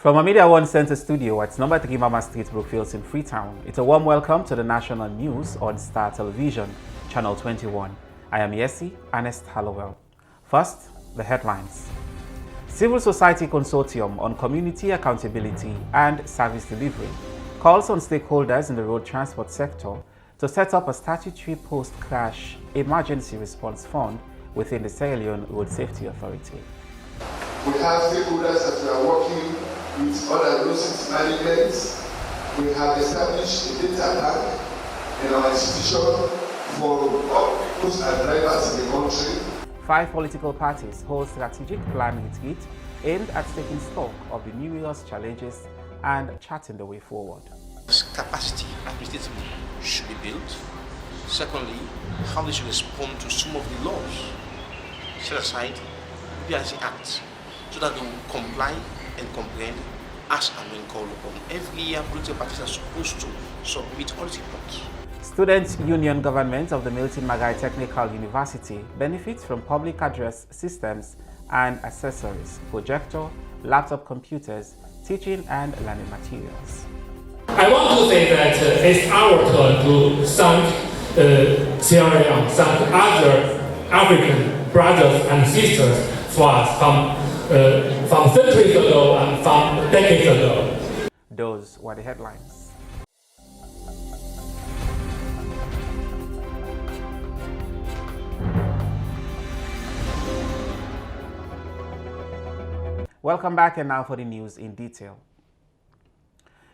From a Media One Center studio at number 3 Mama Street, Brookfields in Freetown, it's a warm welcome to the national news on Star Television, Channel 21. I am Yesi Ernest Hallowell. First, the headlines. Civil Society Consortium on Community Accountability and Service Delivery calls on stakeholders in the road transport sector to set up a statutory post-crash emergency response fund within the Sierra Leone Road Safety Authority. We have stakeholders that we are working with other road safety management. We have established a data bank in our institution for all vehicles and drivers in the country. 5 political parties hold strategic plan retreat aimed at taking stock of the numerous challenges and charting the way forward. Capacity administratively should be built. Secondly, how they should respond to some of the laws set aside PIC Act, so that they will comply and comprehend as and when called upon. Every year, political parties are supposed to submit audit reports. Student Union Government of the Milton Magai Technical University benefits from public address systems and accessories, projector, laptop computers, teaching and learning materials. I want to say that it's our turn to thank Sierra Leone, thank other African brothers and sisters for us from centuries ago and from decades ago. Those were the headlines. Welcome back, and now for the news in detail.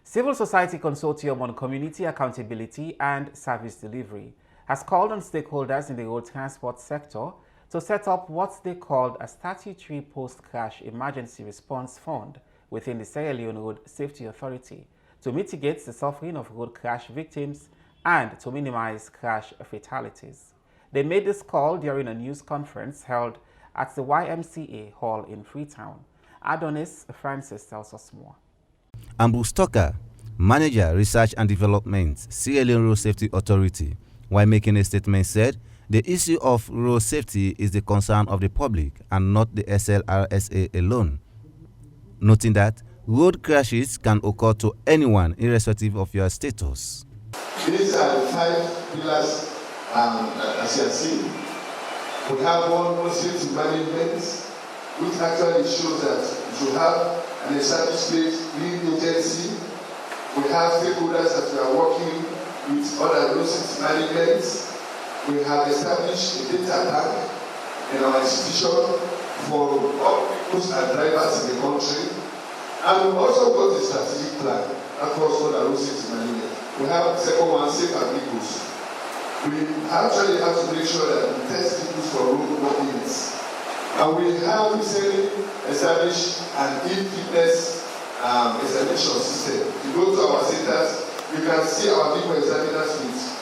Civil Society Consortium on Community Accountability and Service Delivery has called on stakeholders in the road transport sector to set up what they called a statutory post-crash emergency response fund within the Sierra Leone Road Safety Authority to mitigate the suffering of road crash victims and to minimize crash fatalities. They made this call during a news conference held at the YMCA Hall in Freetown. Adonis Francis tells us more. Ambrose Tucker, Manager, Research and Development, Sierra Leone Road Safety Authority, while making a statement, said the issue of road safety is the concern of the public and not the SLRSA alone, noting that road crashes can occur to anyone irrespective of your status. These are the 5 pillars, as you have seen. We have one road safety management, which actually shows that you have an established lead agency. We have stakeholders that we are working with other road safety management. We have established a data bank in our institution for all vehicles and drivers in the country. And we've also got a strategic plan across all the road safety management. We have the second one, safer vehicles. We actually have to make sure that we test vehicles for roadworthiness. And we have recently established an e-fitness examination system. You go to our centers, you can see our vehicle examiners with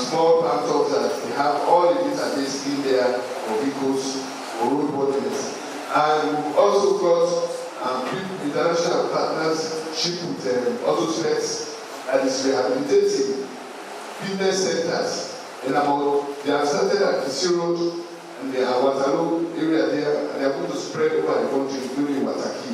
small laptops that they have all the database in there for vehicles for roadworthiness. And we've also got international partnership with Autospecs that is rehabilitating fitness centers. And they have started at Kisi Road and the Awatalo area there, and they are going to spread over the country, including Wataki.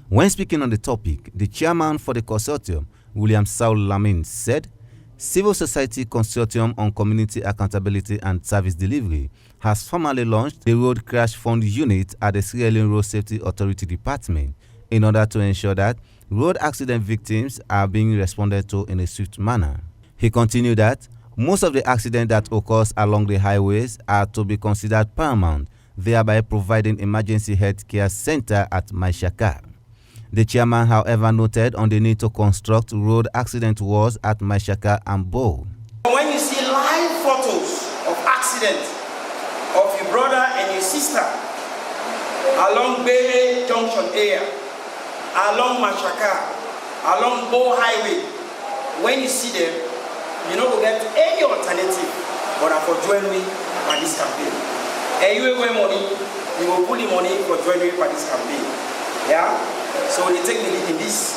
When speaking on the topic, the chairman for the consortium, William Saul Lamin, said Civil Society Consortium on Community Accountability and Service Delivery has formally launched the Road Crash Fund Unit at the Sierra Leone Road Safety Authority Department in order to ensure that road accident victims are being responded to in a swift manner. He continued that most of the accidents that occurs along the highways are to be considered paramount, thereby providing emergency health care center at Maishaka. The chairman, however, noted on the need to construct road accident walls at Maishaka and Bo. When you see live photos of accidents of your brother and your sister along Bele Junction area, along Maishaka, along Bo Highway, when you see them, you know we get any alternative but for join me for this campaign. And you will money, you will put the money for join me for this campaign. Yeah? So they take the lead in this.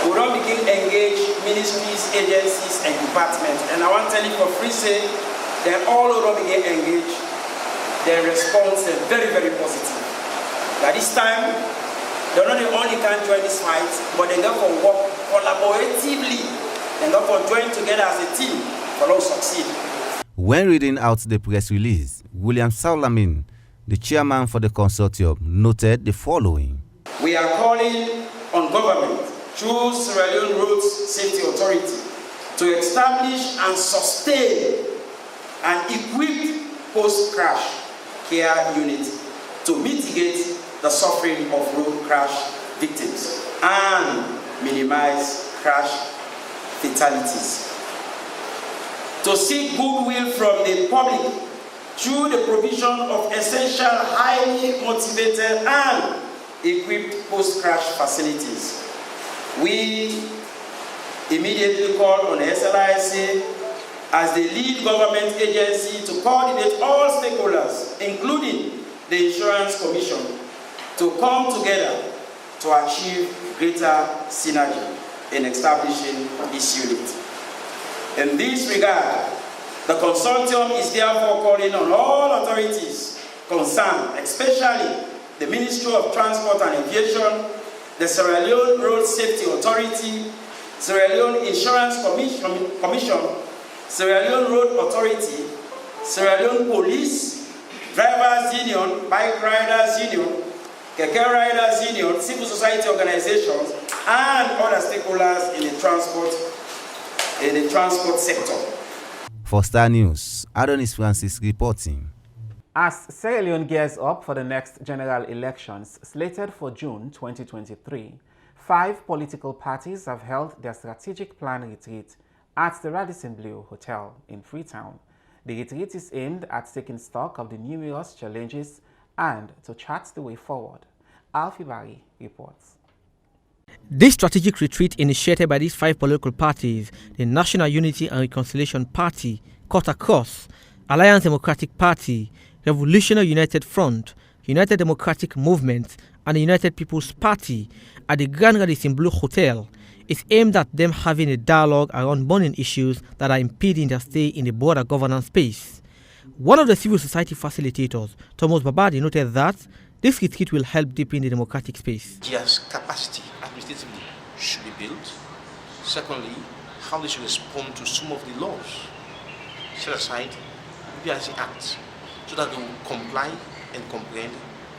We don't begin engage ministries, agencies, and departments. And I want to tell you for free say, they all don't begin engaged. Their response is very, very positive. By this time, They not only can join this fight, but they therefore work collaboratively and therefore join together as a team for us to succeed. When reading out the press release, William Saul-Lamin, the chairman for the consortium, noted the following. We are calling on government through Sierra Leone Road Safety Authority to establish and sustain an equipped post-crash care unit to mitigate the suffering of road crash victims and minimize crash fatalities. To seek goodwill from the public through the provision of essential, highly motivated and equipped post-crash facilities. We immediately call on the SLIC as the lead government agency to coordinate all stakeholders, including the Insurance Commission, to come together to achieve greater synergy in establishing this unit. In this regard, the consortium is therefore calling on all authorities concerned, especially the Ministry of Transport and Aviation, the Sierra Leone Road Safety Authority, Sierra Leone Insurance Commission, Sierra Leone Road Authority, Sierra Leone Police, Drivers Union, Bike Riders Union, Keke Riders Union, civil society organizations, and other stakeholders in the transport sector. For Star News, Adonis Francis reporting. As Sierra Leone gears up for the next general elections slated for June 2023, 5 political parties have held their strategic plan retreat at the Radisson Blu Hotel in Freetown. The retreat is aimed at taking stock of the numerous challenges and to chart the way forward. Alfie Barry reports. This strategic retreat initiated by these 5 political parties, the National Unity and Reconciliation Party, cut across Alliance Democratic Party, Revolutionary United Front, United Democratic Movement, and the United People's Party at the Grand Radisson Blu Hotel, is aimed at them having a dialogue around burning issues that are impeding their stay in the broader governance space. One of the civil society facilitators, Thomas Babadi, noted that this retreat will help deepen the democratic space. Yes, capacity administratively should be built. Secondly, how they should respond to some of the laws set aside BPRC Act, so that they will comply and comprehend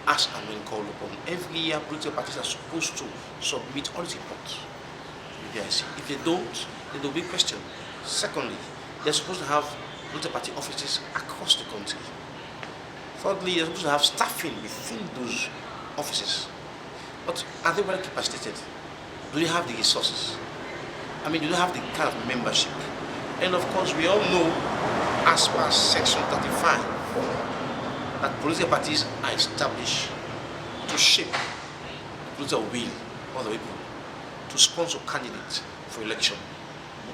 as and when called upon. Every year, political parties are supposed to submit audit reports to BPRC. If they don't, then there will be question. Secondly, they're supposed to have political party offices across the country. Thirdly, they're supposed to have staffing within those offices. But are they well capacitated? Do they have the resources? I mean, do they have the kind of membership? And of course, we all know, as per Section 35, that political parties are established to shape the political will of the people, to sponsor candidates for election,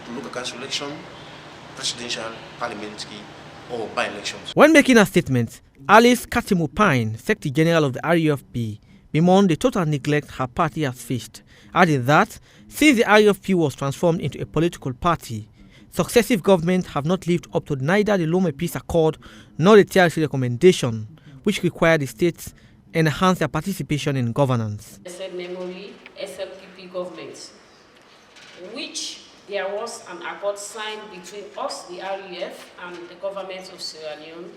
to local council election, presidential, parliamentary, or by-elections. When making a statement, Alice Katimu Pine, Secretary General of the RUFP, bemoaned the total neglect her party has faced, adding that since the RUFP was transformed into a political party, successive governments have not lived up to neither the Lome Peace Accord nor the TRC recommendation, which require the states enhance their participation in governance. Memory SLPP government, which there was an accord signed between us, the RUF, and the government of Sierra Leone,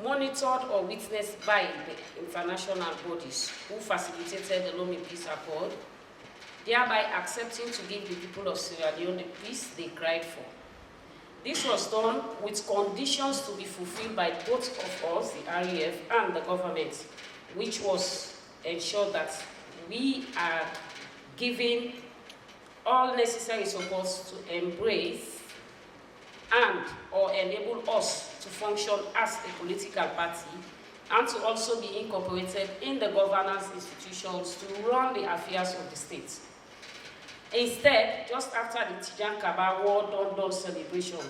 monitored or witnessed by the international bodies who facilitated the Lome Peace Accord, thereby accepting to give the people of Sierra Leone the peace they cried for. This was done with conditions to be fulfilled by both of us, the RUF and the government, which was ensured that we are giving all necessary supports to embrace and or enable us to function as a political party and to also be incorporated in the governance institutions to run the affairs of the state. Instead, just after the Tijan Kaba War Dawn celebration,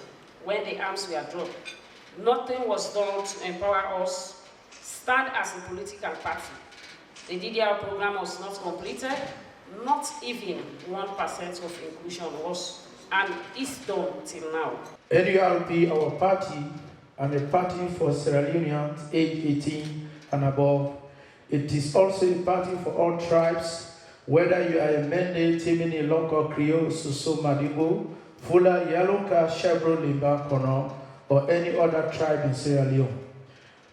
when the arms were dropped, nothing was done to empower us, stand as a political party. The DDR program was not completed, not even 1% of inclusion was, and is done till now. NURP, our party, and a party for Sierra Leoneans aged 18 and above, It is also a party for all tribes, whether you are a Mende, Timini, Lonko, Creole, Suso, Madibo, Fula, Yalonka, Shebro, Limba, Kono, or any other tribe in Sierra Leone.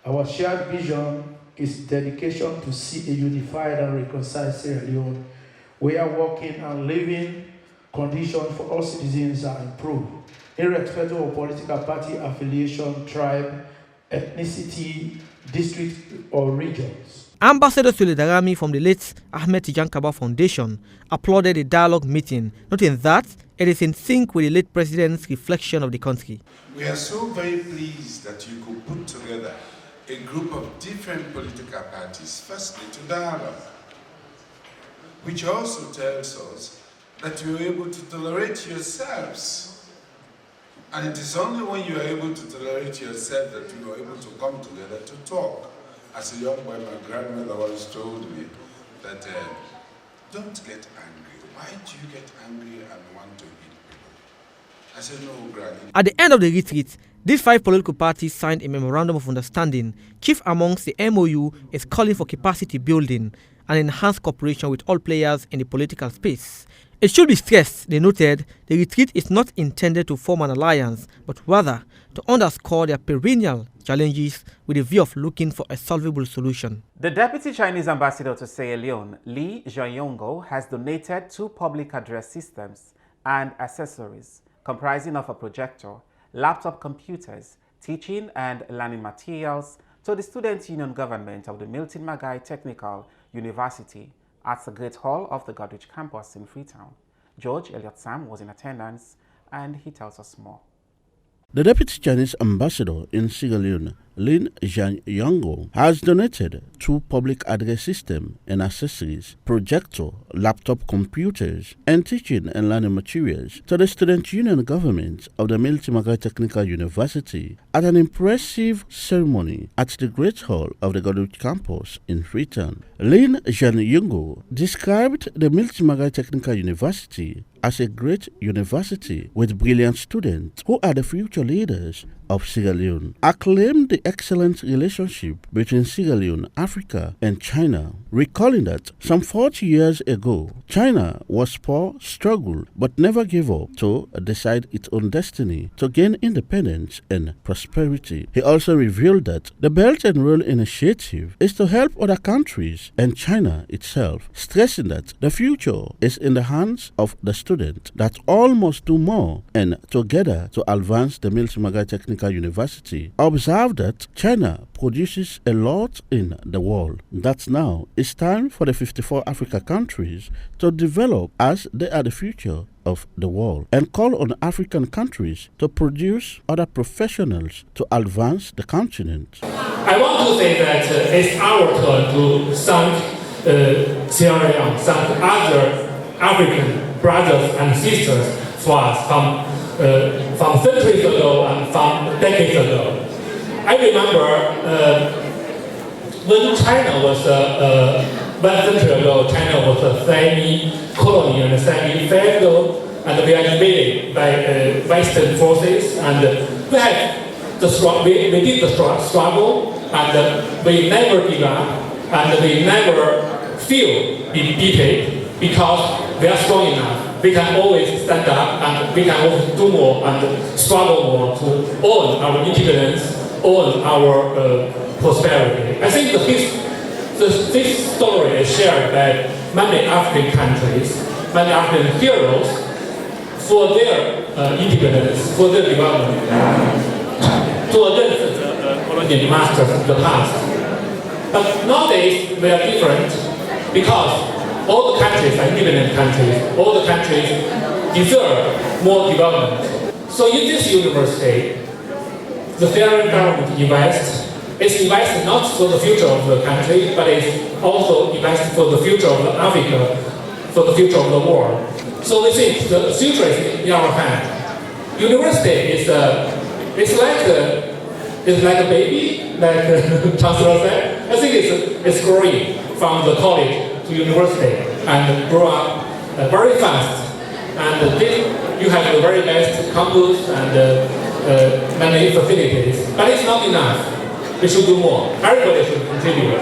Our shared vision is dedication to see a unified and reconciled Sierra Leone, where working and living conditions for all citizens are improved, irrespective of political party affiliation, tribe, ethnicity, district, or regions. Ambassador Suleidarami from the late Ahmed Tijan Kaba Foundation applauded the dialogue meeting, noting that it is in sync with the late president's reflection of the country. We are so very pleased that you could put together a group of different political parties, firstly to dialogue, which also tells us that you are able to tolerate yourselves. And it is only when you are able to tolerate yourself that you are able to come together to talk. As a young boy, my grandmother always told me that don't get angry. Why do you get angry and want to hit people? I said, no, Granny. At the end of the retreat, these 5 political parties signed a memorandum of understanding. Chief amongst the MOU is calling for capacity building and enhanced cooperation with all players in the political space. It should be stressed, they noted, the retreat is not intended to form an alliance, but rather to underscore their perennial challenges with a view of looking for a solvable solution. The Deputy Chinese Ambassador to Sierra Leone, Li Jianyongo, has donated 2 public address systems and accessories comprising of a projector, laptop computers, teaching and learning materials to the Student Union Government of the Milton Magai Technical University at the Great Hall of the Goderich campus in Freetown. George Elliott Sam was in attendance and he tells us more. The Deputy Chinese Ambassador in Sierra Leone, Lin Jianyongo, has donated 2 public address systems and accessories, projector, laptop computers, and teaching and learning materials to the Student Union Government of the Milton Magai Technical University at an impressive ceremony at the Great Hall of the Goderich campus in Freetown. Lin Jianyongo described the Milton Magai Technical University as a great university with brilliant students who are the future leaders of Sierra Leone, acclaimed the excellent relationship between Sierra Leone, Africa, and China, recalling that some 40 years ago, China was poor, struggled, but never gave up to decide its own destiny to gain independence and prosperity. He also revealed that the Belt and Road Initiative is to help other countries and China itself, stressing that the future is in the hands of the student, that all must do more and together to advance the Milton Magai Technical University. Observe that China produces a lot in the world. That now it's time for the 54 Africa countries to develop as they are the future of the world, and call on African countries to produce other professionals to advance the continent. I want to say that it's our turn to thank Sierra Leone, thank other African brothers and sisters for us from centuries ago and from decades ago. I remember when China was 1 century ago, China was a semi-colony and semi-federal, and we are invaded by Western forces, and we did the struggle, and we never give up, and we never feel defeated because we are strong enough. We can always stand up, and we can always do more and struggle more to own our independence, own our prosperity. I think this story is shared by many African countries, many African heroes for their independence, for their development, to against the colonial masters of the past. But nowadays we are different because all the countries are independent countries. All the countries deserve more development. So in this university, the federal government invests. It's invested not for the future of the country, but it's also invested for the future of Africa, for the future of the world. So we think the future is in our hand. University is like a baby, like Chancellor said. I think it's growing from the college to university and grow up very fast. And you have the very best campus and many facilities, but it's not enough. We should do more. Everybody should contribute.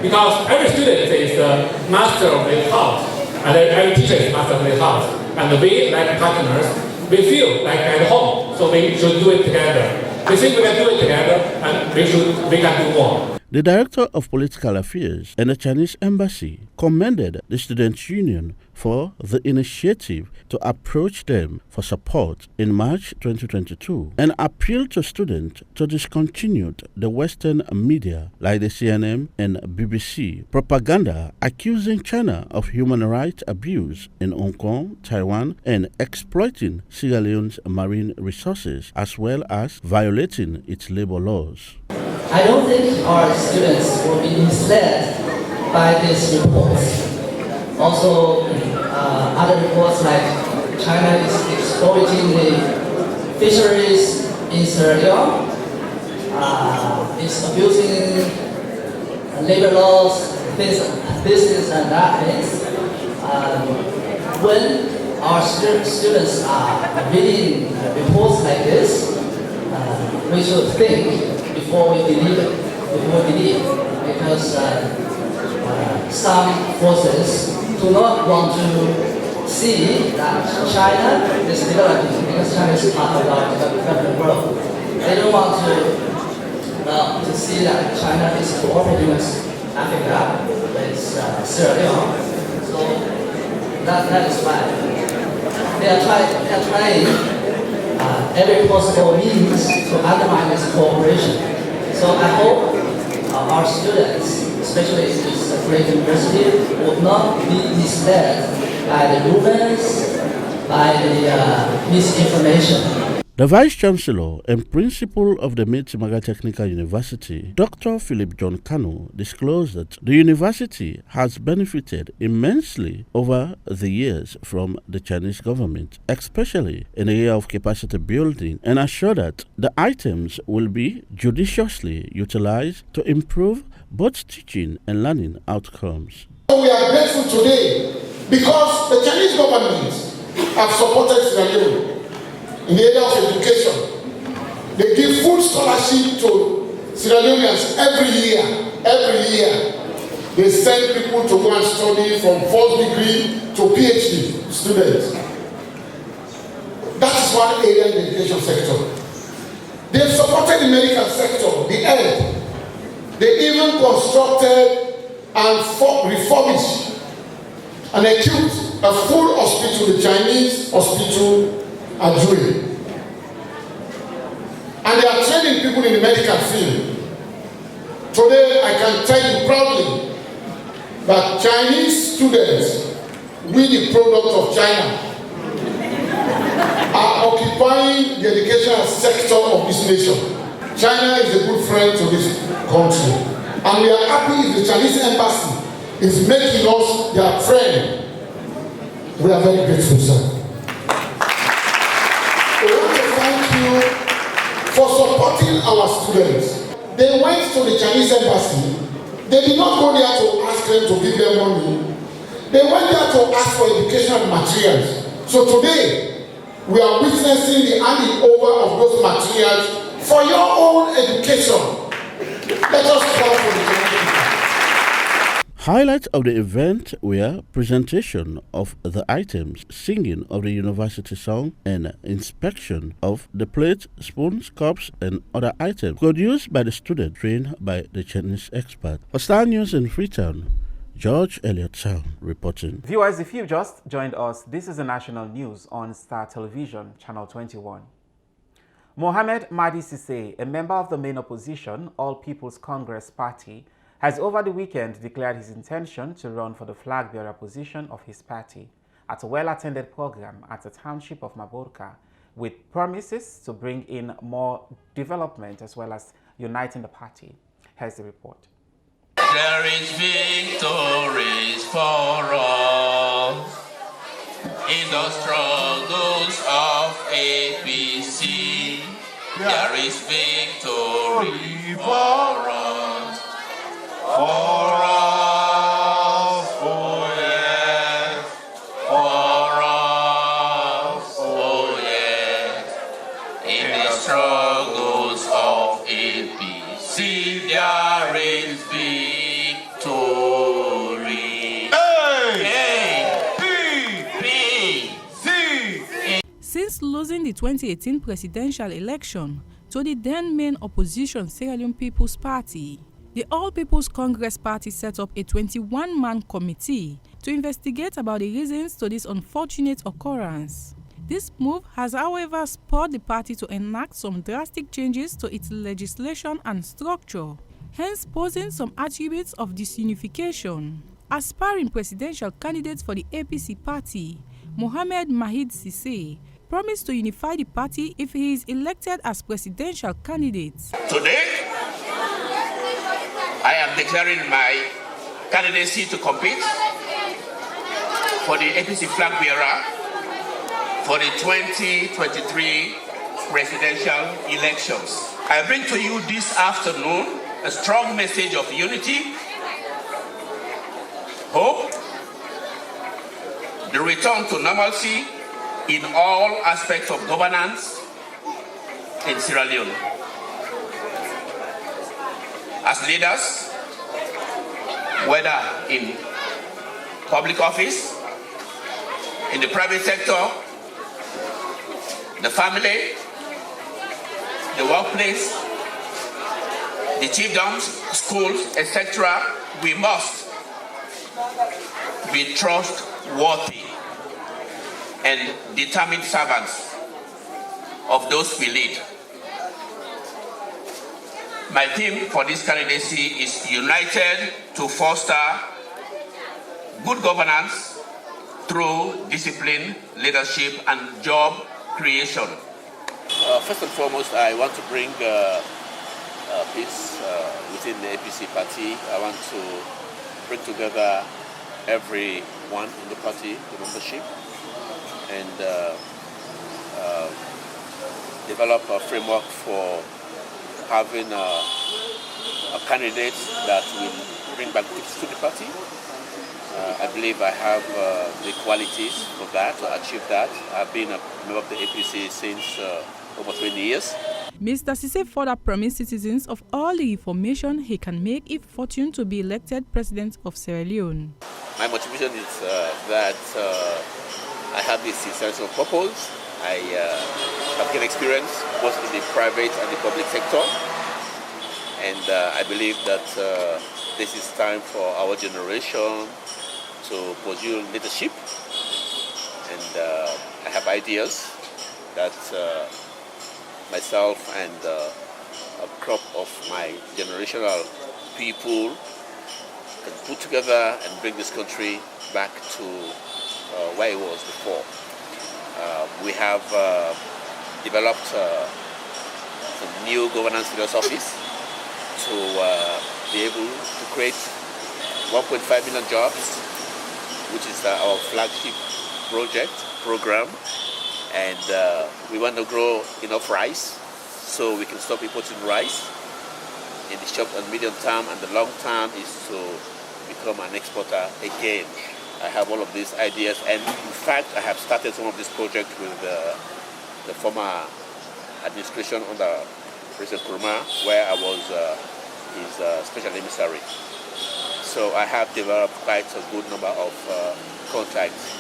because every student is the master of their house, and every teacher is master of their house. And we, like partners, we feel like at home, so we should do it together. We think we can do it together, and we can do more. The Director of Political Affairs in the Chinese Embassy commended the Students' Union for the initiative to approach them for support in March 2022 and appealed to students to discontinue the Western media like the CNN and BBC propaganda accusing China of human rights abuse in Hong Kong, Taiwan, and exploiting Sierra Leone's marine resources as well as violating its labor laws. I don't think our students will be misled by these reports. Also, other reports like China is exploiting the fisheries in Sierra Leone, is abusing labor laws, business and that things. When our students are reading reports like this, we should think before we believe, because some forces do not want to see that China is developing, because China is part of our developing world. They don't want to see that China is cooperating with Africa, with Sierra Leone. So that is why they are trying every possible means to undermine this cooperation. So I hope our students, especially in this great university, will not be misled by the rumors, by the misinformation. The Vice Chancellor and Principal of the Maitamaga Technical University, Dr. Philip John Kanu, disclosed that the university has benefited immensely over the years from the Chinese government, especially in the area of capacity building, and assured that the items will be judiciously utilized to improve both teaching and learning outcomes. We are grateful today because the Chinese government have supported Sierra Leone in the area of education. They give full scholarship to Sierra Leoneans every year. Every year, they send people to go and study from first degree to PhD students. That is one area in the education sector. They've supported the medical sector, the health. They even constructed and refurbished and equipped a full hospital, the Chinese hospital are doing. And they are training people in the medical field. Today, I can tell you proudly that Chinese students, with the product of China, are occupying the educational sector of this nation. China is a good friend to this country. And we are happy if the Chinese embassy is making us their friend. We are very grateful, sir. We want to thank you for supporting our students. They went to the Chinese embassy. They did not go there to ask them to give them money. They went there to ask for educational materials. So today, we are witnessing the handing over of those materials for your own education. Let us clap for the Chinese people. Highlights of the event were presentation of the items, singing of the university song, and inspection of the plates, spoons, cups, and other items produced by the student trained by the Chinese expert. For Star News in Freetown, George Elliott Sound reporting. Viewers, if you've just joined us, this is the national news on Star Television, Channel 21. Mohamed Mahdi Cissé, a member of the main opposition, All People's Congress Party, has over the weekend declared his intention to run for the flag-bearer position of his party at a well-attended program at the township of Maborka, with promises to bring in more development as well as uniting the party. Here's the report. There is victories for us in the struggles of APC. There is victory for us. For us, oh yes, for us, oh yes, in the struggles of APC there is victory. losing the 2018 presidential election to the then main opposition Sierra Leone People's Party. The All People's Congress Party set up a 21-man committee to investigate about the reasons to this unfortunate occurrence. This move has, however, spurred the party to enact some drastic changes to its legislation and structure, hence posing some attributes of disunification. Aspiring presidential candidate for the APC party, Mohamed Mahid Cissé, promised to unify the party if he is elected as presidential candidate. Today, I am declaring my candidacy to compete for the APC flag bearer for the 2023 presidential elections. I bring to you this afternoon a strong message of unity, hope, the return to normalcy in all aspects of governance in Sierra Leone. As leaders, whether in public office, in the private sector, the family, the workplace, the chiefdoms, schools, etc., we must be trustworthy and determined servants of those we lead. My theme for this candidacy is united to foster good governance through discipline, leadership, and job creation. First and foremost, I want to bring peace within the APC party. I want to bring together everyone in the party, the membership, and develop a framework for having a candidate that will bring back peace to the party. I believe I have the qualities for that, to achieve that. I've been a member of the APC since over 20 years. Mr. Cissé further promised citizens of all the information he can make if fortunate to be elected president of Sierra Leone. My motivation is that I have this sense of purpose. I have gained experience both in the private and the public sector, and I believe that this is time for our generation to pursue leadership, and I have ideas that myself and a crop of my generational people can put together and bring this country back to where it was before. We have developed some new governance philosophies to be able to create 1.5 million jobs, which is our flagship program, and we want to grow enough rice so we can stop importing rice in the short and medium term, and the long term is to become an exporter again. I have all of these ideas, and in fact I have started some of this project with the former administration under President Nkrumah, where I was his special emissary. So I have developed quite a good number of contacts,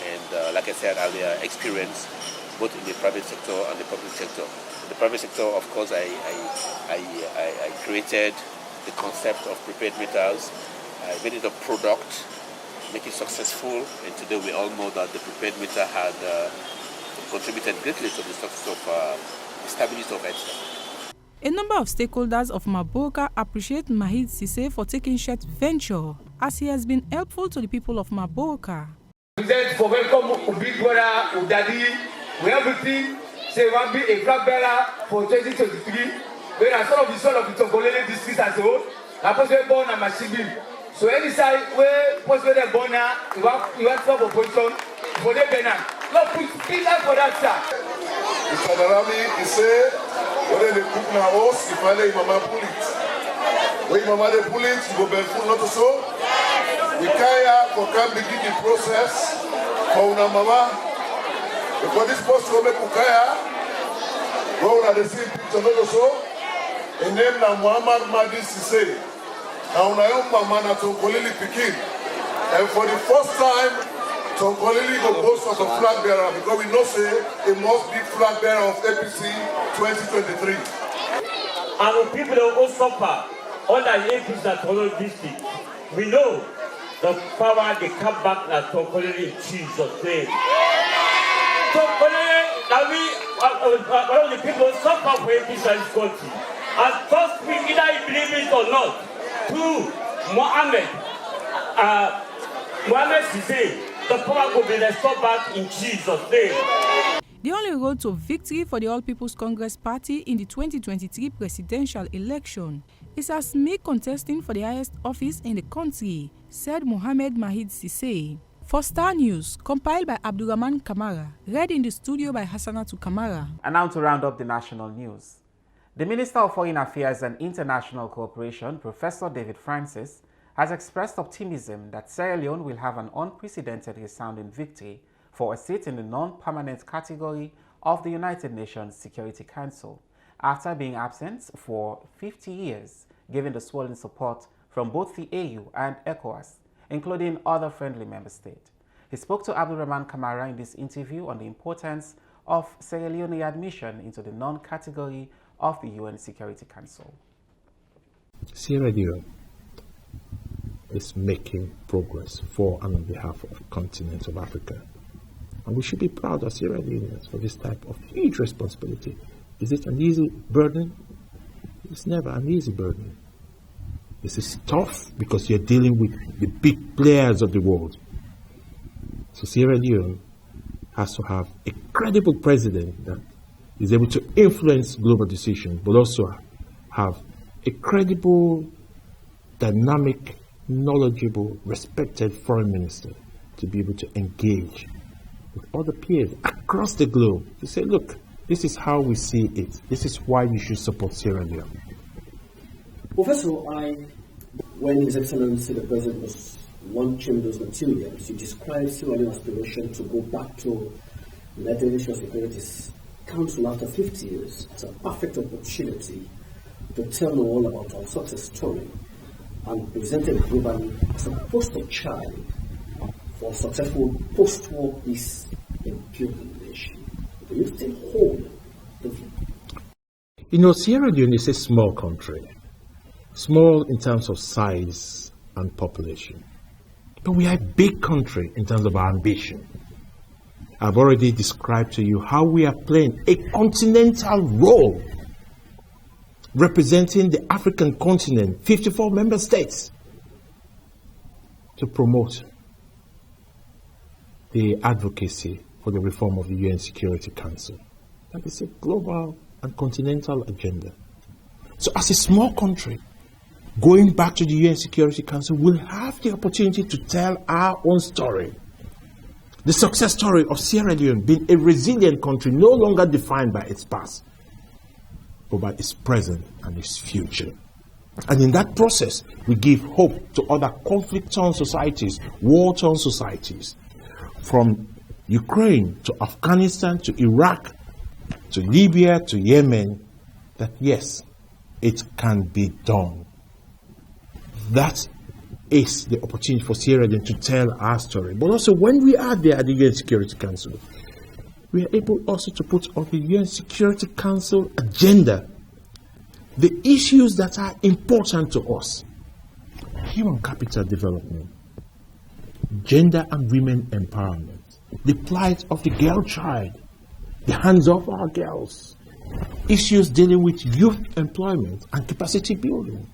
and like I said earlier, experience both in the private sector and the public sector. In the private sector, of course, I created the concept of prepaid meters. I made it a product, make it successful, and today we all know that the prepaid meter had contributed greatly to the success of the stability of EDSA. A number of stakeholders of Maboka appreciate Mahid Cissé for taking such venture, as he has been helpful to the people of Maboka. Present for welcome big brother, daddy, we everything say we want to be a flag bearer for 2023. When I saw the son of the Tongolele district as a whole, I was born at Mashibi. So any side where possible born now, you want for opposition for the Benin. No, please for that, sir. Mr. Narami, he said, when they cook na house, if I lay mama pull it. When mama they pull it, you go barefoot not so. We can begin the process for una mama. Because this post will make Ukaya go on the same picture not so. And then na Muhammad Mahdi Cissé. Now una young mama na to Kolili Pikin. And for the first time, Tonkolili go boast of a flag bearer because we know say it must be flag bearer of APC 2023. And when people don't go suffer under the APC at Tonkolili district, we know the power they come back at Tonkolili in Jesus' name. Tonkolili, that we, one of the people suffer for APC in this country. And trust me, either you believe it or not, through Mohammed Sise, the power will be restored back in Jesus' name. The only road to victory for the All People's Congress Party in the 2023 presidential election is as me contesting for the highest office in the country, said Mohammed Mahid Sise. For Star News, compiled by Abdurrahman Kamara, read in the studio by Hassanatu Kamara. And now to round up the national news. The Minister of Foreign Affairs and International Cooperation, Professor David Francis, has expressed optimism that Sierra Leone will have an unprecedented resounding victory for a seat in the non-permanent category of the United Nations Security Council, after being absent for 50 years, given the swollen support from both the AU and ECOWAS, including other friendly member states. He spoke to Abdurrahman Kamara in this interview on the importance of Sierra Leone admission into the non-category of the UN Security Council. Sierra Leone is making progress for and on behalf of the continent of Africa. And we should be proud as Sierra Leoneans for this type of huge responsibility. Is it an easy burden? It's never an easy burden. This is tough because you're dealing with the big players of the world. So Sierra Leone has to have a credible president that is able to influence global decisions, but also have a credible, dynamic, knowledgeable, respected foreign minister to be able to engage with other peers across the globe to say, look, this is how we see it. This is why you should support Sierra Leone. Professor, when His Excellency the President was launching those materials, he described Sierra Leone's aspiration to go back to the United Nations Security Council after 50 years as a perfect opportunity to tell the world about our success story and present it globally as a poster child for successful post-war peace in building the nation. Do you still hold the view? You know, Sierra Leone is a small country. Small in terms of size and population. But we are a big country in terms of our ambition. I've already described to you how we are playing a continental role representing the African continent, 54 member states, to promote the advocacy for the reform of the UN Security Council. That is a global and continental agenda. So as a small country, going back to the UN Security Council, we'll have the opportunity to tell our own story. The success story of Sierra Leone being a resilient country, no longer defined by its past, but by its present and its future. And in that process, we give hope to other conflict-torn societies, war-torn societies, from Ukraine to Afghanistan to Iraq to Libya to Yemen, that yes, it can be done. That is the opportunity for Sierra Leone to tell our story. But also when we are there at the UN Security Council, we are able also to put on the UN Security Council agenda the issues that are important to us. Human capital development, gender and women empowerment, the plight of the girl child, the hands of our girls, issues dealing with youth employment and capacity building,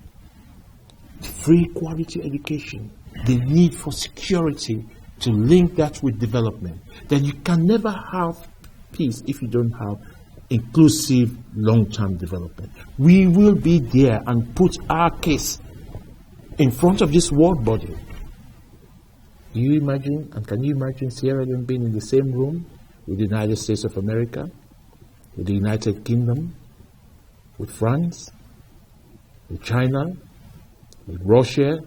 free quality education, the need for security to link that with development. Then you can never have peace if you don't have inclusive long-term development. We will be there and put our case in front of this world body. Do you imagine, and can you imagine Sierra Leone being in the same room with the United States of America, with the United Kingdom, with France, with China, with Russia,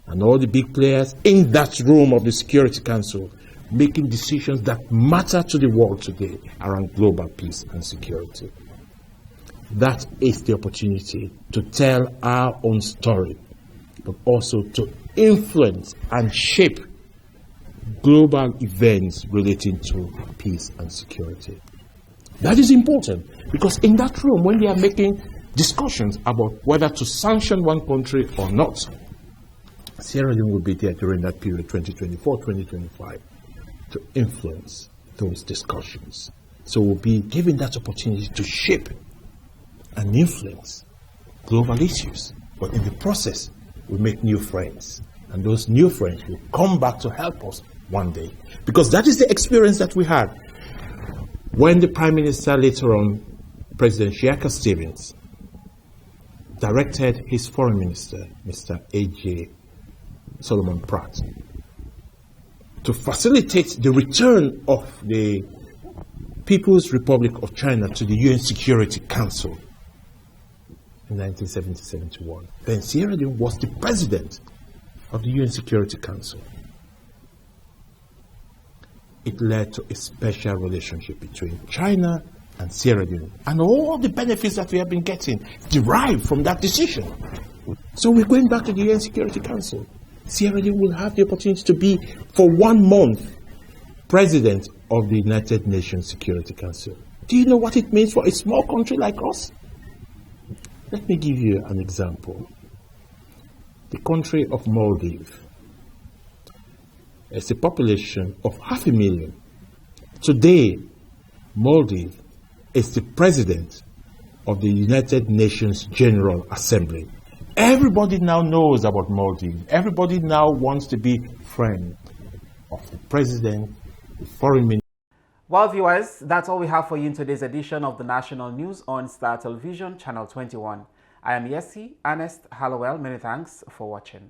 and all the big players in that room of the Security Council, making decisions that matter to the world today around global peace and security. That is the opportunity to tell our own story, but also to influence and shape global events relating to peace and security. That is important because in that room, when they are making discussions about whether to sanction one country or not, Sierra Leone will be there during that period, 2024-2025, to influence those discussions. So we'll be given that opportunity to shape and influence global issues. But in the process, we make new friends. And those new friends will come back to help us one day. Because that is the experience that we had when the Prime Minister, later on, President Shiaka Stevens, directed his Foreign Minister, Mr. A.J. Solomon Pratt, to facilitate the return of the People's Republic of China to the UN Security Council in 1970-71. Then Sierra Leone was the president of the UN Security Council. It led to a special relationship between China and Sierra Leone, and all the benefits that we have been getting derived from that decision. So we're going back to the UN Security Council. Sierra Leone will have the opportunity to be, for 1 month, president of the United Nations Security Council. Do you know what it means for a small country like us? Let me give you an example. The country of Maldives has a population of 500,000. Today, Maldives is the president of the United Nations General Assembly. Everybody now knows about Maldives. Everybody now wants to be friend of the president, the foreign minister. Well, viewers, that's all we have for you in today's edition of the National News on Star Television, Channel 21. I am Yesi Ernest Hallowell. Many thanks for watching.